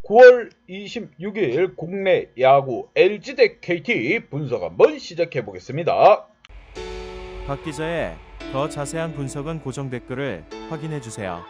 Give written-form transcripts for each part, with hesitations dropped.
9월 26일 국내 야구 LG 대 KT 분석 한번 시작해 보겠습니다. 박 기자의 더 자세한 분석은 고정 댓글을 확인해 주세요.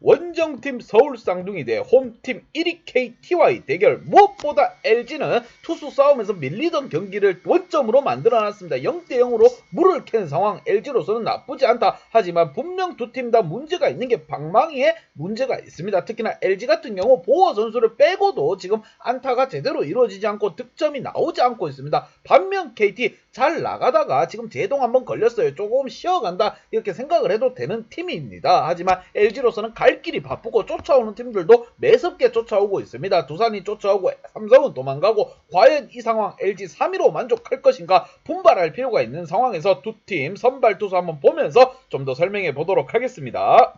원정팀 서울 쌍둥이 대 홈팀 1위 KT와의 대결. 무엇보다 LG는 투수 싸움에서 밀리던 경기를 원점으로 만들어놨습니다. 0대0으로 물을 캔 상황. LG로서는 나쁘지 않다. 하지만 분명 두 팀 다 문제가 있는 게 방망이에 문제가 있습니다. 특히나 LG 같은 경우 보호 선수를 빼고도 지금 안타가 제대로 이루어지지 않고 득점이 나오지 않고 있습니다. 반면 KT 잘 나가다가 지금 제동 한번 걸렸어요. 조금 쉬어간다 이렇게 생각을 해도 되는 팀입니다. 하지만 LG로서는 갈 길이 바쁘고 쫓아오는 팀들도 매섭게 쫓아오고 있습니다. 두산이 쫓아오고 삼성은 도망가고 과연 이 상황 LG 3위로 만족할 것인가 분발할 필요가 있는 상황에서 두 팀 선발 투수 한번 보면서 좀 더 설명해 보도록 하겠습니다.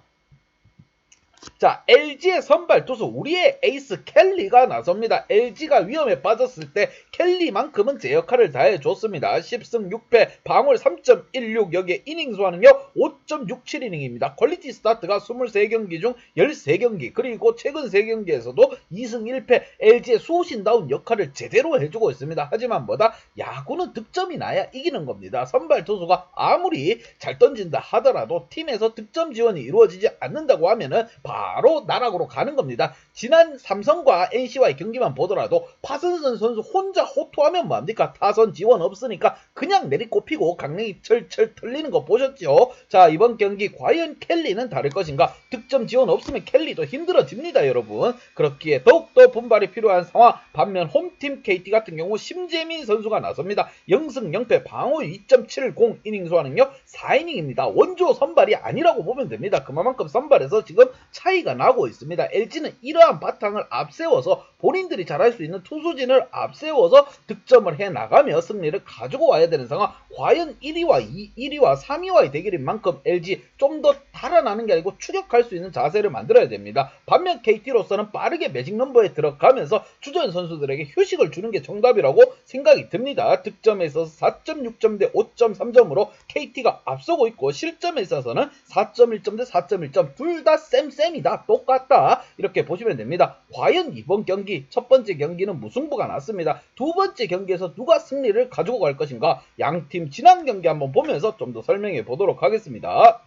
자, LG의 선발 투수 우리의 에이스 켈리가 나섭니다. LG가 위험에 빠졌을 때 켈리만큼은 제 역할을 다해줬습니다. 10승 6패 방울 3.16 여기에 이닝 수하는요 5.67이닝입니다. 퀄리티 스타트가 23경기 중 13경기 그리고 최근 3경기에서도 2승 1패 LG의 수호신다운 역할을 제대로 해주고 있습니다. 하지만 뭐다? 야구는 득점이 나야 이기는 겁니다. 선발 투수가 아무리 잘 던진다 하더라도 팀에서 득점 지원이 이루어지지 않는다고 하면은 바로 나락으로 가는 겁니다. 지난 삼성과 NC와의 경기만 보더라도 파슨슨 선수 혼자 호투하면 뭐합니까? 타선 지원 없으니까 그냥 내리꼽히고 강냉이 철철 털리는 거 보셨죠? 자, 이번 경기 과연 켈리는 다를 것인가? 득점 지원 없으면 켈리도 힘들어집니다, 여러분. 그렇기에 더욱더 분발이 필요한 상황. 반면 홈팀 KT 같은 경우 심재민 선수가 나섭니다. 0승 0패 방어 2.70 이닝 수하는요 4이닝입니다. 원조 선발이 아니라고 보면 됩니다. 그만큼 선발에서 지금 차이가 나고 있습니다. LG는 이러한 바탕을 앞세워서 본인들이 잘할 수 있는 투수진을 앞세워서 득점을 해나가며 승리를 가지고 와야 되는 상황. 과연 1위와 3위와의 대결인 만큼 LG 좀 더 달아나는 게 아니고 추격할 수 있는 자세를 만들어야 됩니다. 반면 KT로서는 빠르게 매직 넘버에 들어가면서 주전 선수들에게 휴식을 주는 게 정답이라고 생각이 듭니다. 득점에 있어서 4.6점 대 5.3점으로 KT가 앞서고 있고 실점에 있어서는 4.1점 대 4.1점 둘 다 쌤쌤이다. 똑같다. 이렇게 보시면 됩니다. 과연 이번 경기 첫 번째 경기는 무승부가 났습니다. 두 번째 경기에서 누가 승리를 가지고 갈 것인가 양팀 지난 경기 한번 보면서 좀 더 설명해 보도록 하겠습니다.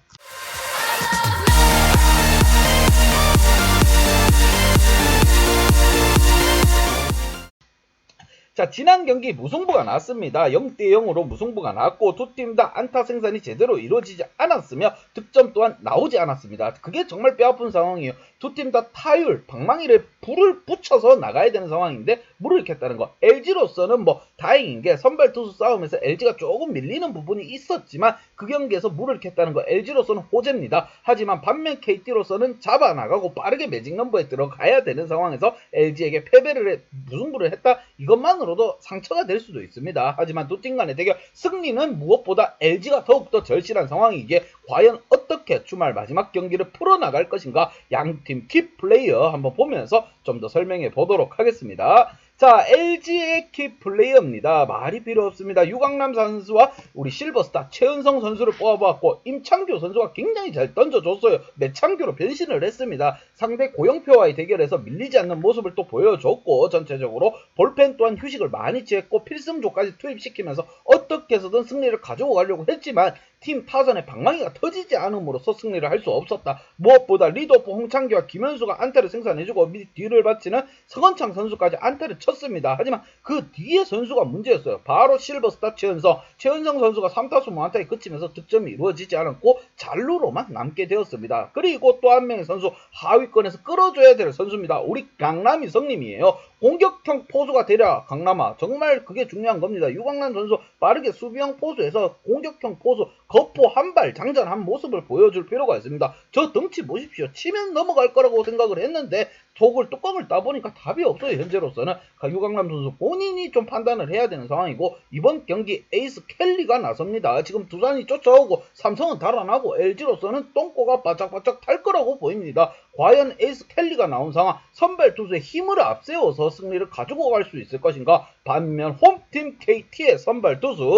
자, 지난 경기 무승부가 났습니다. 0대0으로 무승부가 났고 두 팀 다 안타 생산이 제대로 이루어지지 않았으며 득점 또한 나오지 않았습니다. 그게 정말 뼈아픈 상황이에요. 두 팀 다 타율, 방망이를 불을 붙여서 나가야 되는 상황인데 물을 켰다는 거. LG로서는 뭐 다행인 게 선발 투수 싸움에서 LG가 조금 밀리는 부분이 있었지만 그 경기에서 물을 켰다는 거 LG로서는 호재입니다. 하지만 반면 KT로서는 잡아나가고 빠르게 매직 넘버에 들어가야 되는 상황에서 LG에게 무승부를 했다. 이것만으로도 상처가 될 수도 있습니다. 하지만 두 팀 간의 대결 승리는 무엇보다 LG가 더욱더 절실한 상황이기에 과연 어떻게 주말 마지막 경기를 풀어나갈 것인가 양팀 키플레이어 한번 보면서 좀 더 설명해 보도록 하겠습니다. 자, LG의 키플레이어입니다. 말이 필요 없습니다. 유강남 선수와 우리 실버스타 최은성 선수를 뽑아봤고 임창규 선수가 굉장히 잘 던져줬어요. 매창규로 변신을 했습니다. 상대 고영표와의 대결에서 밀리지 않는 모습을 또 보여줬고 전체적으로 볼펜 또한 휴식을 많이 취했고 필승조까지 투입시키면서 어떻게 해서든 승리를 가지고 가려고 했지만 팀 타선의 방망이가 터지지 않음으로써 승리를 할 수 없었다. 무엇보다 리드오프 홍창기와 김현수가 안타를 생산해주고 뒤를 바치는 서건창 선수까지 안타를 쳤습니다. 하지만 그 뒤에 선수가 문제였어요. 바로 실버스타 최은성 선수가 3타수 무안타에 그치면서 득점이 이루어지지 않았고 잔루로만 남게 되었습니다. 그리고 또 한 명의 선수 하위권에서 끌어줘야 될 선수입니다. 우리 강남이 성님이에요. 공격형 포수가 되랴 강남아. 정말 그게 중요한 겁니다. 유강남 선수 빠르게 수비형 포수에서 공격형 포수 거포 한발 장전한 모습을 보여줄 필요가 있습니다. 저 덩치 보십시오. 치면 넘어갈 거라고 생각을 했는데 속을 뚜껑을 따보니까 답이 없어요. 현재로서는 유강남 선수 본인이 좀 판단을 해야 되는 상황이고 이번 경기 에이스 켈리가 나섭니다. 지금 두산이 쫓아오고 삼성은 달아나고 LG로서는 똥꼬가 바짝바짝 탈 거라고 보입니다. 과연 에이스 켈리가 나온 상황 선발 투수의 힘을 앞세워서 승리를 가지고 갈 수 있을 것인가. 반면 홈팀 KT의 선발 투수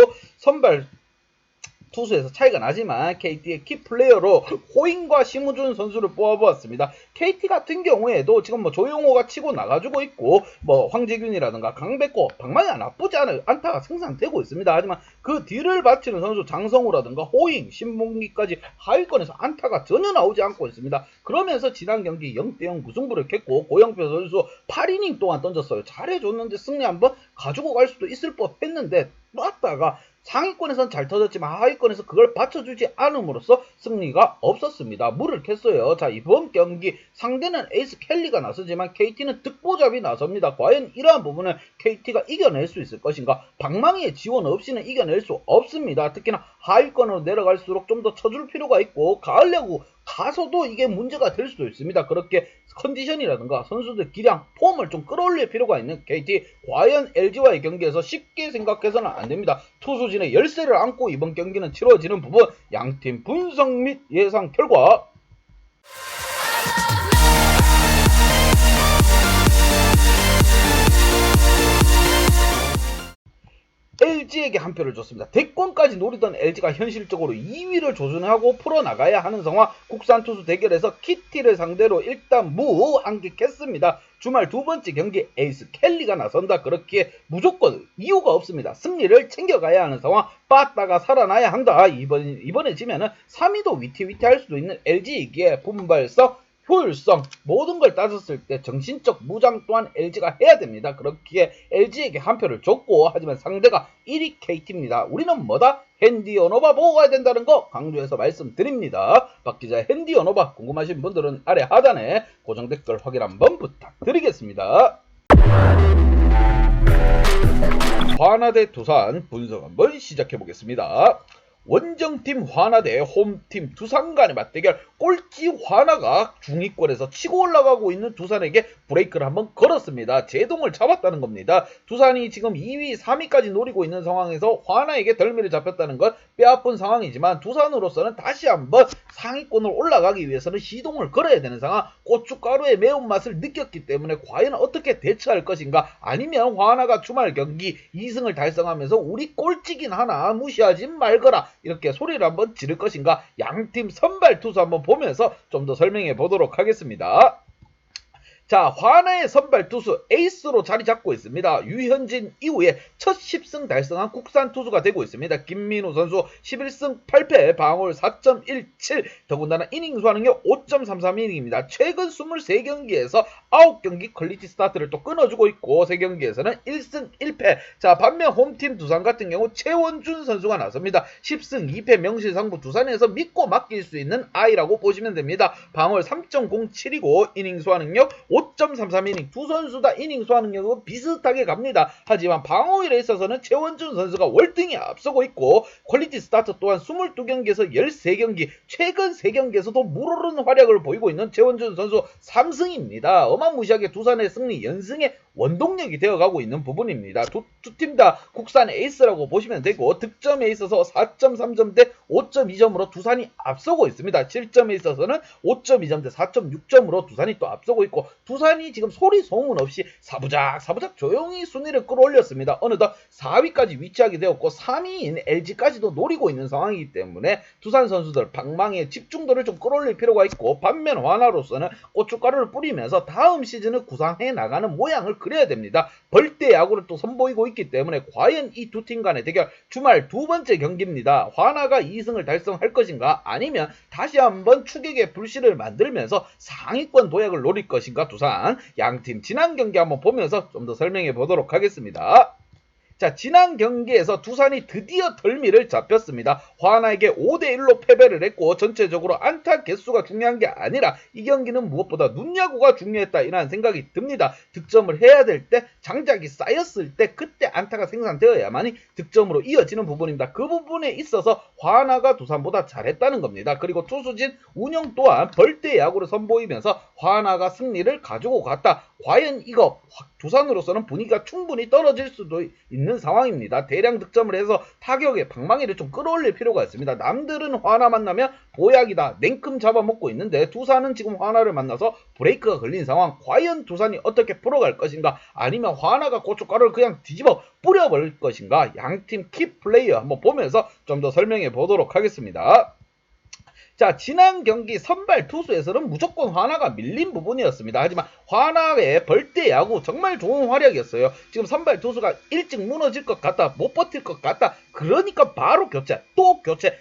투수에서 차이가 나지만 KT의 키플레이어로 호잉과 심우준 선수를 뽑아보았습니다. KT 같은 경우에도 지금 뭐 조용호가 치고 나가주고 있고 뭐 황재균이라든가 강백호, 방망이가 나쁘지 않은 안타가 생산되고 있습니다. 하지만 그 뒤를 바치는 선수 장성우라든가 호잉, 신문기까지 하위권에서 안타가 전혀 나오지 않고 있습니다. 그러면서 지난 경기 0대0 무승부를 깼고 고영표 선수 8이닝 동안 던졌어요. 잘해줬는데 승리 한번 가지고 갈 수도 있을 법했는데 놨다가 상위권에선 잘 터졌지만 하위권에서 그걸 받쳐주지 않음으로써 승리가 없었습니다. 물을 캤어요. 자, 이번 경기 상대는 에이스 켈리가 나서지만 KT는 득보잡이 나섭니다. 과연 이러한 부분을 KT가 이겨낼 수 있을 것인가? 방망이의 지원 없이는 이겨낼 수 없습니다. 특히나 하위권으로 내려갈수록 좀 더 쳐줄 필요가 있고 가을 야구 가서도 이게 문제가 될 수도 있습니다. 그렇게 컨디션이라든가 선수들 기량, 폼을 좀 끌어올릴 필요가 있는 KT. 과연 LG와의 경기에서 쉽게 생각해서는 안 됩니다. 투수진의 열세를 안고 이번 경기는 치러지는 부분, 양팀 분석 및 예상 결과. LG에게 한 표를 줬습니다. 대권까지 노리던 LG가 현실적으로 2위를 조준하고 풀어나가야 하는 상황. 국산 투수 대결에서 키티를 상대로 일단 무안객했습니다. 주말 두 번째 경기 에이스 켈리가 나선다. 그렇기에 무조건 이유가 없습니다. 승리를 챙겨가야 하는 상황. 빠따가 살아나야 한다. 이번에 지면은 3위도 위태위태할 수도 있는 LG이기에 분발성, 효율성, 모든 걸 따졌을 때 정신적 무장 또한 LG가 해야 됩니다. 그렇기에 LG에게 한 표를 줬고, 하지만 상대가 1위 KT입니다. 우리는 뭐다? 핸디 언어바 보고 가야 된다는 거 강조해서 말씀드립니다. 박 기자의 핸디 언어바 궁금하신 분들은 아래 하단에 고정 댓글 확인 한번 부탁드리겠습니다. 화나 대 두산 분석 한번 시작해 보겠습니다. 원정팀 화나 대 홈팀 두산 간의 맞대결. 꼴찌 화나가 중위권에서 치고 올라가고 있는 두산에게 브레이크를 한번 걸었습니다. 제동을 잡았다는 겁니다. 두산이 지금 2위, 3위까지 노리고 있는 상황에서 화나에게 덜미를 잡혔다는 건 뼈아픈 상황이지만 두산으로서는 다시 한번 상위권으로 올라가기 위해서는 시동을 걸어야 되는 상황. 고춧가루의 매운맛을 느꼈기 때문에 과연 어떻게 대처할 것인가, 아니면 화나가 주말 경기 2승을 달성하면서 우리 꼴찌긴 하나 무시하지 말거라 이렇게 소리를 한번 지를 것인가. 양팀 선발 투수 한번 보면서 좀 더 설명해 보도록 하겠습니다. 자, 화나의 선발 투수 에이스로 자리 잡고 있습니다. 유현진 이후에 첫 10승 달성한 국산 투수가 되고 있습니다. 김민우 선수 11승 8패, 방어율 4.17, 더군다나 이닝 수화능력 5.33이닝입니다. 최근 23경기에서 9경기 퀄리티 스타트를 또 끊어주고 있고 3경기에서는 1승 1패. 자, 반면 홈팀 두산 같은 경우 최원준 선수가 나섭니다. 10승 2패 명실상부 두산에서 믿고 맡길 수 있는 아이라고 보시면 됩니다. 방어율 3.07이고 이닝 수화능력 5.33이닝. 두 선수 다 이닝 수화 능력은 비슷하게 갑니다. 하지만 방어율에 있어서는 최원준 선수가 월등히 앞서고 있고 퀄리티 스타트 또한 22경기에서 13경기, 최근 3경기에서도 물오르는 활약을 보이고 있는 최원준 선수 3승입니다. 어마무시하게 두산의 승리 연승에 원동력이 되어가고 있는 부분입니다. 두 팀 다 국산 에이스라고 보시면 되고 득점에 있어서 4.3점 대 5.2점으로 두산이 앞서고 있습니다. 실점에 있어서는 5.2점 대 4.6점으로 두산이 또 앞서고 있고 두산이 지금 소리 소문 없이 사부작 조용히 순위를 끌어올렸습니다. 어느덧 4위까지 위치하게 되었고 3위인 LG까지도 노리고 있는 상황이기 때문에 두산 선수들 방망이의 집중도를 좀 끌어올릴 필요가 있고, 반면 화나로서는 고춧가루를 뿌리면서 다음 시즌을 구상해 나가는 모양을 그려야 됩니다. 벌떼 야구를 또 선보이고 있기 때문에 과연 이 두 팀 간의 대결 주말 두 번째 경기입니다. 화나가 2승을 달성할 것인가, 아니면 다시 한번 추격의 불씨를 만들면서 상위권 도약을 노릴 것인가. 두산 양팀 지난 경기 한번 보면서 좀 더 설명해 보도록 하겠습니다. 자, 지난 경기에서 두산이 드디어 덜미를 잡혔습니다. 화나에게 5대1로 패배를 했고 전체적으로 안타 개수가 중요한 게 아니라 이 경기는 무엇보다 눈야구가 중요했다 이라는 생각이 듭니다. 득점을 해야 될 때, 장작이 쌓였을 때 그때 안타가 생산되어야만이 득점으로 이어지는 부분입니다. 그 부분에 있어서 화나가 두산보다 잘했다는 겁니다. 그리고 투수진 운영 또한 벌떼 야구를 선보이면서 화나가 승리를 가지고 갔다. 과연 이거 두산으로서는 분위기가 충분히 떨어질 수도 있는 상황입니다. 대량 득점을 해서 타격의 방망이를 좀 끌어올릴 필요가 있습니다. 남들은 화나 만나면 보약이다, 냉큼 잡아먹고 있는데 두산은 지금 화나를 만나서 브레이크가 걸린 상황. 과연 두산이 어떻게 풀어갈 것인가, 아니면 화나가 고춧가루를 그냥 뒤집어 뿌려버릴 것인가. 양팀 키플레이어 한번 보면서 좀 더 설명해 보도록 하겠습니다. 자, 지난 경기 선발 투수에서는 무조건 화나가 밀린 부분이었습니다. 하지만 화나의 벌떼 야구 정말 좋은 활약이었어요. 지금 선발 투수가 일찍 무너질 것 같다, 못 버틸 것 같다, 그러니까 바로 교체, 또 교체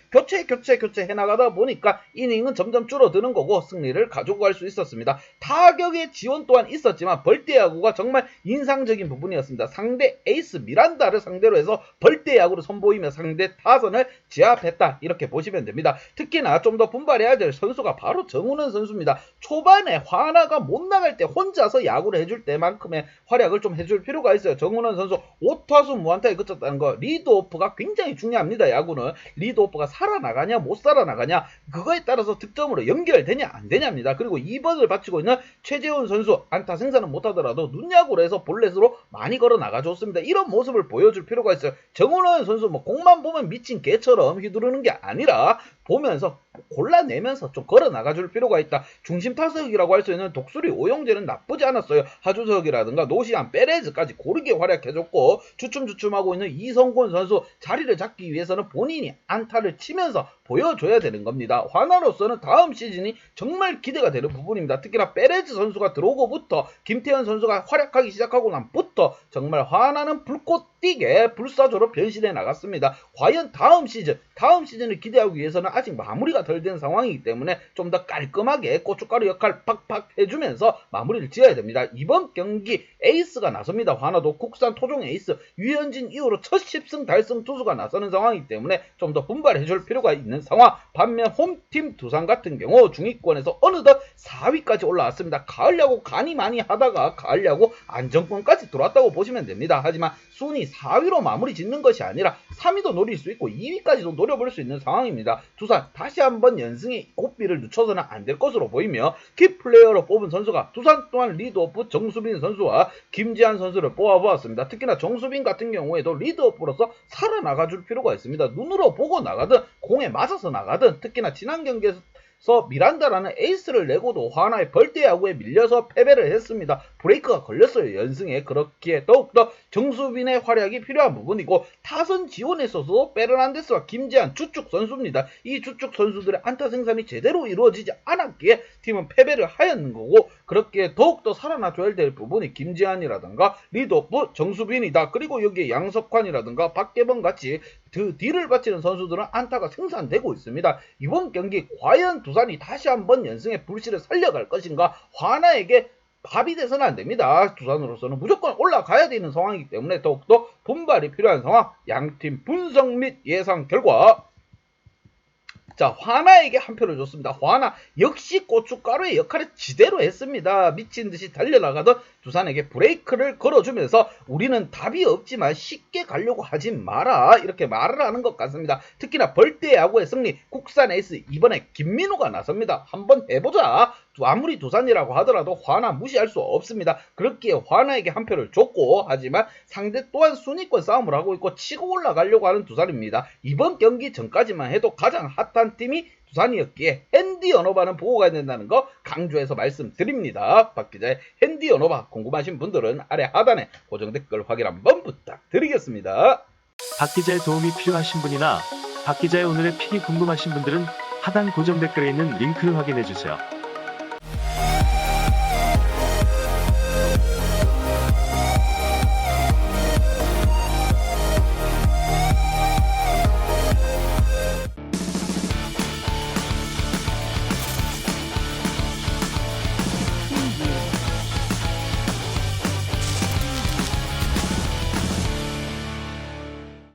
해나가다 보니까 이닝은 점점 줄어드는 거고 승리를 가지고 갈 수 있었습니다. 타격의 지원 또한 있었지만 벌떼 야구가 정말 인상적인 부분이었습니다. 상대 에이스 미란다를 상대로 해서 벌떼 야구를 선보이며 상대 타선을 제압했다, 이렇게 보시면 됩니다. 특히나 좀 더 분발해야 될 선수가 바로 정훈원 선수입니다. 초반에 화나가 못 나갈 때 혼자서 야구를 해줄 때만큼의 활약을 좀 해줄 필요가 있어요. 정훈원 선수 5타수 무안타에 그쳤다는 거, 리드오프가 굉장히 중요합니다. 야구는 리드오프가 살아나가냐 못 살아나가냐, 그거에 따라서 득점으로 연결되냐 안 되냐입니다. 그리고 2번을 바치고 있는 최재훈 선수, 안타 생산은 못하더라도 눈야구로 해서 볼넷으로 많이 걸어 나가줬습니다. 이런 모습을 보여줄 필요가 있어요. 정훈원 선수 뭐 공만 보면 미친 개처럼 휘두르는 게 아니라 보면서 골라내면서 좀 걸어 나가줄 필요가 있다. 중심 타석이라고 할 수 있는 독수리 오영재는 나쁘지 않았어요. 하주석이라든가 노시안, 페레즈까지 고르게 활약해줬고, 주춤주춤하고 있는 이성곤 선수 자리를 잡기 위해서는 본인이 안타를 치면서 보여줘야 되는 겁니다. 화나로서는 다음 시즌이 정말 기대가 되는 부분입니다. 특히나 페레즈 선수가 들어오고부터 김태현 선수가 활약하기 시작하고 난부터 정말 화나는 불꽃 띄게 불사조로 변신해 나갔습니다. 과연 다음 시즌을 기대하기 위해서는 아직 마무리가 덜 된 상황이기 때문에 좀 더 깔끔하게 고춧가루 역할 팍팍 해주면서 마무리를 지어야 됩니다. 이번 경기 에이스가 나섭니다. 화나도 국산 토종 에이스 유현진 이후로 첫 10승 달승 투수가 나서는 상황이기 때문에 좀 더 분발해줄 필요가 있는 상황. 반면 홈팀 두산 같은 경우 중위권에서 어느덧 4위까지 올라왔습니다. 가을야구 간이 많이 하다가 가을야구 안정권까지 들어왔다고 보시면 됩니다. 하지만 순위 4위로 마무리 짓는 것이 아니라 3위도 노릴 수 있고 2위까지도 노려볼 수 있는 상황입니다. 두산 다시 한번 연승의 고비를 늦춰서는 안 될 것으로 보이며, 키플레이어로 뽑은 선수가 두산 또한 리드오프 정수빈 선수와 김지한 선수를 뽑아보았습니다. 특히나 정수빈 같은 경우에도 리드오프로서 살아나가줄 필요가 있습니다. 눈으로 보고 나가든 공에 맞아서 나가든, 특히나 지난 경기에서 미란다라는 에이스를 내고도 화나의 벌떼 야구에 밀려서 패배를 했습니다. 브레이크가 걸렸어요, 연승에. 그렇기에 더욱더 정수빈의 활약이 필요한 부분이고, 타선 지원에 있어서도 베르난데스와 김지한 주축 선수입니다. 이 주축 선수들의 안타 생산이 제대로 이루어지지 않았기에 팀은 패배를 하였는 거고, 그렇기에 더욱더 살아나줘야 될 부분이 김지한이라든가 리드오프 정수빈이다. 그리고 여기에 양석환이라든가 박계범 같이 뒤를 바치는 선수들은 안타가 생산되고 있습니다. 이번 경기 과연 두산이 다시 한번 연승의 불씨를 살려갈 것인가, 화나에게 밥이 돼서는 안 됩니다. 두산으로서는 무조건 올라가야 되는 상황이기 때문에 더욱더 분발이 필요한 상황. 양팀 분석 및 예상 결과, 자, 화나에게 한 표를 줬습니다. 화나 역시 고춧가루의 역할을 지대로 했습니다. 미친듯이 달려나가던 두산에게 브레이크를 걸어주면서 우리는 답이 없지만 쉽게 가려고 하지 마라, 이렇게 말을 하는 것 같습니다. 특히나 벌떼 야구의 승리, 국산 에이스 이번에 김민우가 나섭니다. 한번 해보자. 아무리 두산이라고 하더라도 화나 무시할 수 없습니다. 그렇기에 화나에게 한 표를 줬고, 하지만 상대 또한 순위권 싸움을 하고 있고 치고 올라가려고 하는 두산입니다. 이번 경기 전까지만 해도 가장 핫한 팀이 두산이었기에 핸디 언어바는 보고 가야 된다는 거 강조해서 말씀드립니다. 박 기자의 핸디 언어바 궁금하신 분들은 아래 하단에 고정 댓글 확인 한번 부탁드리겠습니다. 박 기자의 도움이 필요하신 분이나 박 기자의 오늘의 픽이 궁금하신 분들은 하단 고정 댓글에 있는 링크를 확인해 주세요.